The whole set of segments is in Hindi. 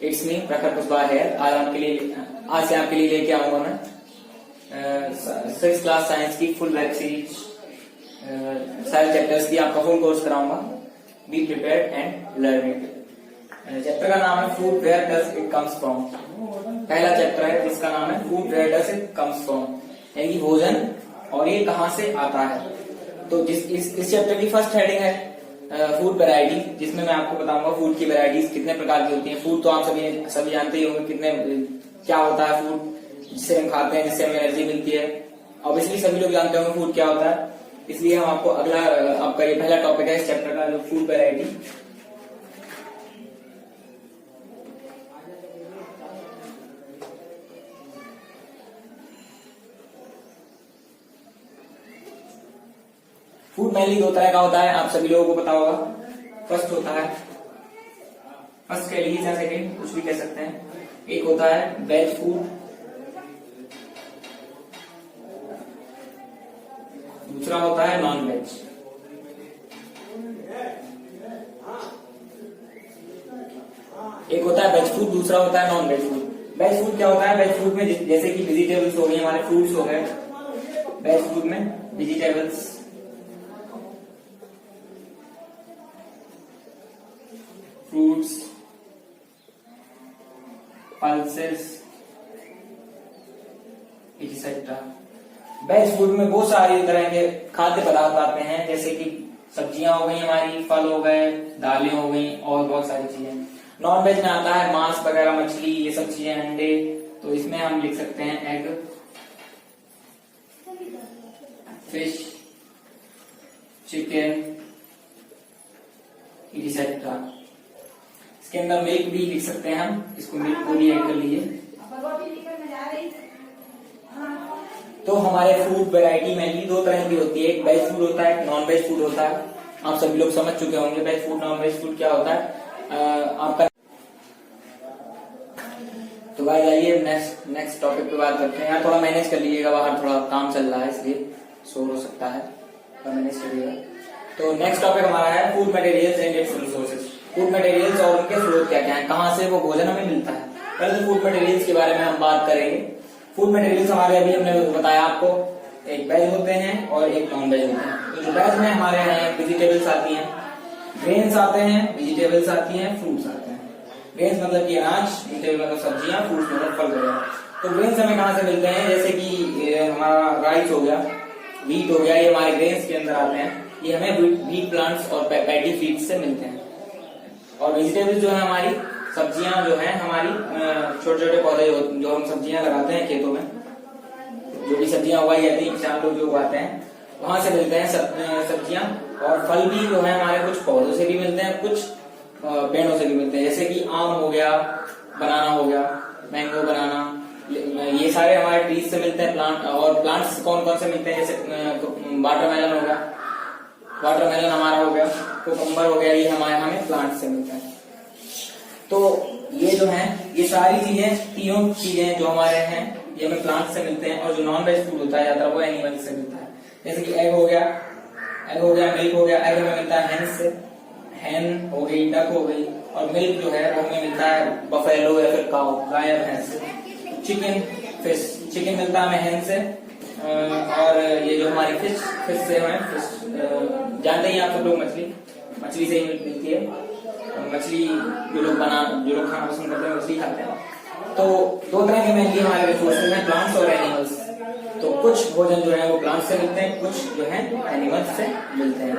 इट्स मी प्रखर कुशवाहा है। आज से आपके लिए लेके आऊंगा मैं 6th क्लास साइंस की फुल वेब सीरीज, सारे चैप्टर्स की आपका फुल कोर्स कराऊंगा। Be prepared and learn it. Chapter का नाम है food where does it comes from. पहला चैप्टर है जिसका नाम है food where does it comes from, यानी कि भोजन और ये कहाँ से आता है। तो इस चैप्टर की फर्स्ट हेडिंग है फूड वैरायटी, जिसमें मैं आपको बताऊंगा फूड की वैरायटीज कितने प्रकार की होती हैं। फूड तो आप सभी जानते ही होंगे कितने क्या होता है फूड, जिससे हम खाते हैं, जिससे हमें एनर्जी मिलती है। ऑब्वियसली सभी लोग जानते होंगे फूड क्या होता है, इसलिए हम आपको आपका ये पहला टॉपिक है इस चैप्टर का, जो फूड वैरायटी। फूड मेनली दो तरह का होता है, आप सभी लोगों को पता होगा। फर्स्ट होता है, फर्स्ट कह लीजिए या सेकेंड कुछ भी कह सकते हैं। एक होता है वेज फूड, दूसरा होता है नॉन वेज। एक होता है वेज फूड, दूसरा होता है non veg food. Veg food क्या होता है? वेज फूड में जैसे कि वेजिटेबल्स हो गए, हमारे फ्रूट्स हो गए। वेज फूड में vegetables, fruits, pulses etcetera. Veg food में बहुत सारी तरह के खाद्य पदार्थ आते हैं, जैसे कि सब्जियां हो गई हमारी, फल हो गए, दालें हो गई और बहुत सारी चीजें। नॉन वेज में आता है मांस वगैरह, मछली, ये सब चीजें, अंडे। तो इसमें हम लिख सकते हैं एग, फिश, चिकन एक्सेट्रा। इसके अंदर मिल्क भी लिख सकते हैं हम, इसको मिल्क को भी ऐड कर लीजिए। तो हमारे फूड वैरायटी में दो तरह की होती है, एक वेज फूड होता है, एक नॉन वेज फूड होता है। आप सभी लोग समझ चुके होंगे veg food non veg food क्या होता है आपका। तो भाई आइए नेक्स्ट टॉपिक पे बात करते हैं। यहाँ थोड़ा मैनेज कर लीजिएगा, बाहर थोड़ा काम चल रहा है इसलिए शोर हो सकता है, तो मैनेज करिएगा। तो नेक्स्ट टॉपिक हमारा है food materials and it's resources. Food materials और उनके स्रोत क्या क्या है, कहाँ से वो भोजन हमें मिलता है। पहले फूड मटेरियल्स के बारे में हम बात करेंगे। फूड मटेरियल्स हमारे अभी हमने बताया आपको, एक वेज होते हैं और एक नॉन वेज होते हैं। तो जो वेज में हमारे यहाँ वेजिटेबल्स आती हैं, ग्रेन्स आते हैं, वेजिटेबल्स आती हैं, फ्रूट्स आते हैं। ग्रेन्स मतलब कि अनाज, वेजिटेबल मतलब सब्जियां, फ्रूट्स मतलब फल वगैरह। तो ग्रेन्स हमें कहाँ से मिलते हैं? जैसे कि हमारा राइस हो गया, व्हीट हो गया, ये हमारे ग्रेन्स के अंदर आते हैं। ये हमें व्हीट प्लांट्स और पैडी फीड्स से मिलते हैं। और वेजिटेबल्स जो है हमारी सब्जियां जो है हमारी छोटे छोटे पौधे जो हम सब्जियां लगाते हैं खेतों में, जो भी सब्जियां उगाई जाती है, किसान लोग जो उगाते हैं, वहां से मिलते हैं सब्जियां। और फल भी जो है हमारे कुछ पौधों से भी मिलते हैं, कुछ पेड़ों से भी मिलते हैं। जैसे कि आम हो गया, बनाना हो गया, मैंगो, बनाना, ये सारे हमारे ट्रीज से मिलते हैं। प्लांट और प्लांट्स कौन कौन से मिलते हैं? जैसे वाटरमेलन हो गया, वाटरमेलन हमारा हो गया, कुकुम्बर हो गया, ये हमें प्लांट से मिलता है। तो ये जो है ये सारी चीजें, तीनों चीजें जो हमारे हैं ये हमें प्लांट से मिलते हैं। और जो नॉन वेज फूड होता है ज्यादा वो एनिमल से मिलता है। जैसे कि एग हो गया, मिल्क हो गया। एग हमें मिलता है हेन से, हेन हो गई, डक हो गई। और मिल्क जो है वो हमें मिलता है बफेलो या फिर काऊ, गाय या भैंस से। चिकन, फिश, चिकन मिलता है हमें हेन से। और ये जो हमारी फिश से हमें जानते ही आप सब लोग मछली से ही मिलती है। मछली जो लोग खाना पसंद करते हैं मछली खाते हैं। तो दो तरह के मेनली हमारे रिसोर्सेज हैं, प्लांट्स और एनिमल्स। तो कुछ भोजन जो है वो प्लांट्स से मिलते हैं, कुछ जो है एनिमल्स से मिलते हैं।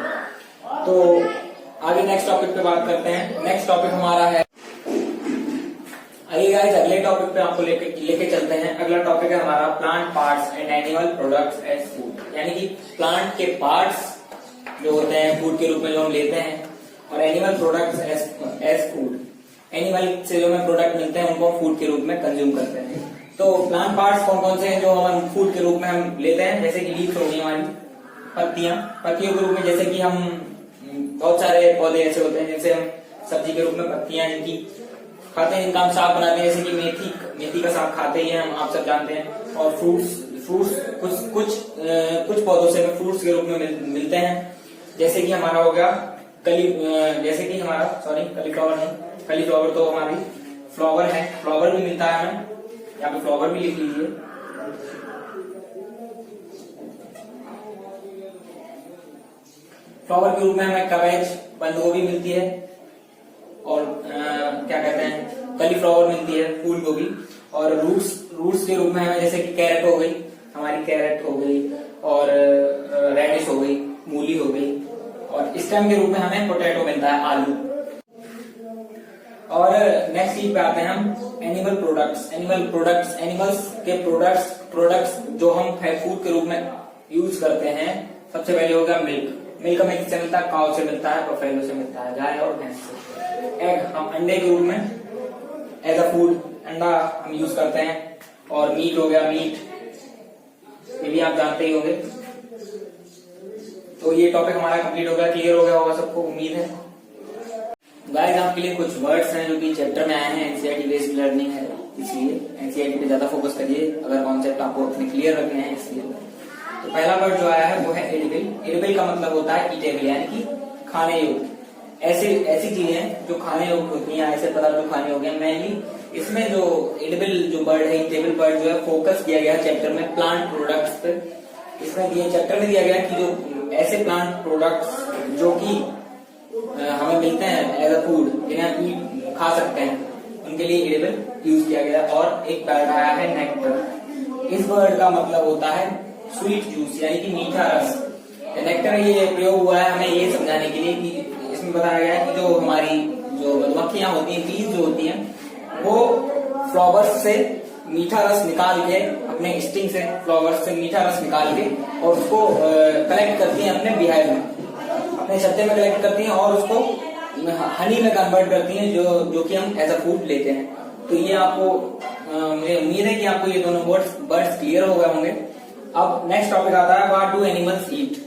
तो आगे नेक्स्ट टॉपिक पे बात करते हैं। नेक्स्ट टॉपिक हमारा है, आइए गाइस अगले टॉपिक पे आपको लेके चलते हैं। अगला टॉपिक है हमारा plant parts and animal products as food, यानी कि प्लांट के पार्ट्स जो होते हैं फूड के रूप में जो हम लेते हैं, और animal products as food, animal से जो हमें प्रोडक्ट मिलते हैं उनको फूड के रूप में कंज्यूम करते हैं। तो प्लांट पार्ट्स कौन कौन से हैं जो हम फूड के रूप में हम लेते हैं? जैसे कि लीव्स हो गई हमारी, पत्तियों के रूप में। जैसे कि हम बहुत सारे पौधे ऐसे होते हैं जिनसे हम सब्जी के रूप में पत्तियां जिनकी खाते हैं, जिनका हम साग बनाते हैं। जैसे कि मेथी का साग खाते ही हैं हम, आप सब जानते हैं। और फ्रूट्स कुछ पौधों से हमें फ्रूट्स के रूप में मिलते हैं। जैसे कि हमारा हो गया कलीफ्लावर नहीं, कलीफ्लावर तो हमारी फ्लावर है, फ्लावर भी मिलता है हमें, यहाँ पे फ्लावर भी लिख लीजिए। फ्लावर के रूप में हमें कैबेज, बंद गोभी मिलती है, और क्या कहते हैं, कलीफ्लावर मिलती है, फूल गोभी। और रूट्स के रूप में हमें जैसे कि कैरेट हो गई, हमारी कैरेट हो गई, और रेडिश हो गई, मूली हो गई। और स्टेम के रूप में हमें पोटैटो मिलता है, आलू। और नेक्स्ट चीज पे आते हैं हम, एनिमल प्रोडक्ट्स। एनिमल्स के प्रोडक्ट्स जो हम फूड के रूप में यूज करते हैं। सबसे पहले हो गया मिल्क हमें किससे मिलता है, काउ से मिलता है, बफेलो से मिलता है, गाय और भैंस से। एग, हम अंडे के रूप में एज अ फूड अंडा हम यूज करते हैं। और मीट हो गया, मीट ये भी आप जानते ही होंगे। तो ये टॉपिक हमारा कंप्लीट हो गया, क्लियर हो गया होगा सबको, उम्मीद है। गाइस आपके लिए कुछ वर्ड्स हैं जो कि चैप्टर में आए हैं, एनसीईआरटी बेस्ड लर्निंग है, इसलिए एनसीईआरटी पे ज्यादा फोकस करिए अगर कॉन्सेप्ट आपको अपने क्लियर रखने हैं, इसलिए। तो पहला वर्ड जो आया है वो है एडिबल। एडिबल का मतलब होता है ईटेबल, यानी कि खाने योग्य। ऐसी चीजें जो खाने योग्य होती हैं, ऐसे पदार्थ जो खाने योग्य हैं। मेनली इसमें जो एडिबल जो वर्ड है, ईटेबल वर्ड जो है, फोकस किया गया है चैप्टर में प्लांट प्रोडक्ट्स पे। इसमें दिए चैप्टर में दिया गया कि जो ऐसे प्लांट प्रोडक्ट्स जो कि हमें मिलते हैं एज अ फूड, जिन्हें हम खा सकते हैं, उनके लिए एडिबल यूज किया गया। और एक वर्ड आया है नेक्टर। इस वर्ड का मतलब होता है स्वीट जूस, यानी कि मीठा रस। नेक्टर ये प्रयोग हुआ है हमें ये समझाने के लिए कि इसमें बताया गया है कि जो हमारी जो मधुमक्खियां होती हैं, बीज जो होती हैं, वो फ्लावर्स से मीठा रस निकाल के, अपने स्टिंग से फ्लावर्स से मीठा रस निकाल के, और उसको कलेक्ट करती हैं अपने बिहाइव में, अपने छत्ते में कलेक्ट करती हैं, और उसको हनी में कन्वर्ट करती हैं, जो कि हम एज अ फूड लेते हैं। तो ये आपको मुझे उम्मीद है कि आपको ये दोनों वर्ड्स क्लियर हो गए होंगे। अब नेक्स्ट टॉपिक आता है, व्हाट डू एनिमल्स ईट।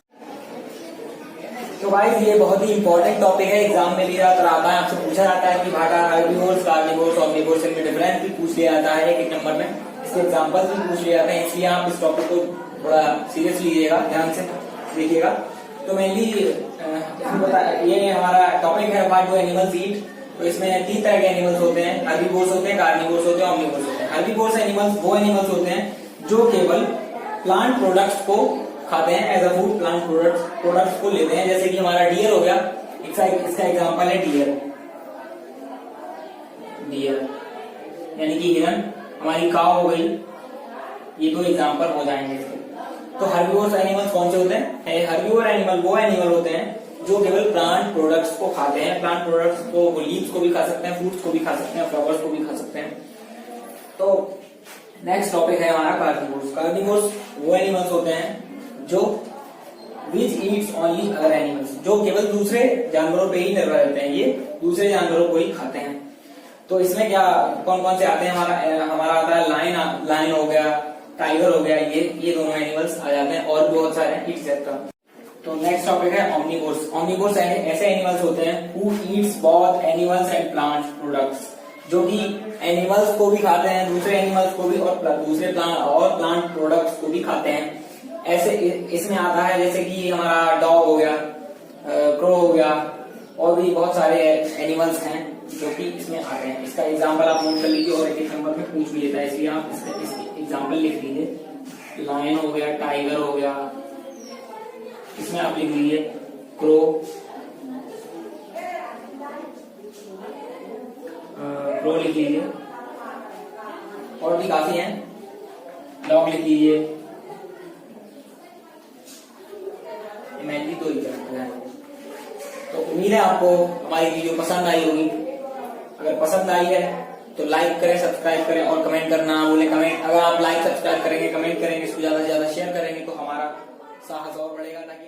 तो गाइस ये बहुत ही इंपॉर्टेंट टॉपिक है, एग्जाम में भी ज्यादातर आता है, आपसे पूछा जाता है कि भाटा हार्बिवोर्स, कार्निवोर्स, ऑम्निवोर्स इनमें डिफरेंस भी पूछ लिया जाता है एक नंबर में, इसके एग्जाम्पल्स भी पूछ लिए जाते हैं। इसलिए आप इस टॉपिक को थोड़ा सीरियस लीजिएगा, ध्यान से देखिएगा। तो मेनली ये हमारा टॉपिक है व्हाट डू एनिमल्स ईट। तो इसमें 3 तरह के एनिमल्स होते हैं, हर्बीवोर्स होते हैं, कार्निवोर्स होते हैं, ऑम्निवोर्स होते हैं। हर्बीवोर्स एनिमल्स वो एनिमल्स होते हैं जो केवल प्लांट प्रोडक्ट्स को खाते हैं, as a food plant products को लेते हैं। जैसे कि हमारा डियर हो गया, इसका एग्जांपल है डियर यानी कि हिरन। हमारी काव हो गई, ये 2 एग्जांपल हो जाएंगे इसके। तो हर्बीवोर्स एनिमल्स कौन से होते हैं? हर्बीवोर एनिमल वो एनिमल होते हैं जो केवल प्लांट प्रोडक्ट्स को खाते हैं। प्लांट प्रोडक्ट्स को, लीव्स को भी खा सकते हैं, फ्रूट्स को भी खा सकते हैं, फ्लावर्स को भी खा सकते हैं। तो नेक्स्ट टॉपिक है हमारा कार्निवोर्स। कार्निवोर्स वो एनिमल्स होते हैं जो विच ईट्स ओनली अदर एनिमल्स, जो केवल दूसरे जानवरों पे ही निर्भर रहते हैं, ये दूसरे जानवरों को ही खाते हैं। तो इसमें क्या कौन कौन से आते हैं? हमारा आता है लायन हो गया, टाइगर हो गया, ये दोनों एनिमल्स आ जाते हैं, और बहुत सारे एक्सेट्रा। तो नेक्स्ट टॉपिक है ऑम्निवोर्स। ऑम्निवोर्स ऐसे एनिमल्स होते हैं who Yeats both animals and plant products, जो कि एनिमल्स को भी खाते हैं, दूसरे एनिमल्स को भी, और दूसरे प्लांट प्रोडक्ट्स को भी खाते हैं। ऐसे इसमें आता है जैसे कि हमारा डॉग हो गया, क्रो हो गया, और भी बहुत सारे एनिमल्स हैं जो कि इसमें आते हैं। इसका एग्जांपल आप नोट कर लीजिए, और एक नंबर में पूछ भी लेता है, इसलिए आप इसके एग्जांपल लिख लीजिए। लायन हो गया, टाइगर हो गया, इसमें आप लिख लीजिए क्रो, लिख लीजिए, और भी काफी हैं, डॉग लिख लीजिए। तो तो उम्मीद है आपको हमारी वीडियो पसंद आई होगी। अगर पसंद आई है तो लाइक करें, सब्सक्राइब करें, और कमेंट करना ना भूलें। अगर आप लाइक सब्सक्राइब करेंगे, कमेंट करेंगे, इसको ज्यादा से ज्यादा शेयर करेंगे तो हमारा साहस और बढ़ेगा, ताकि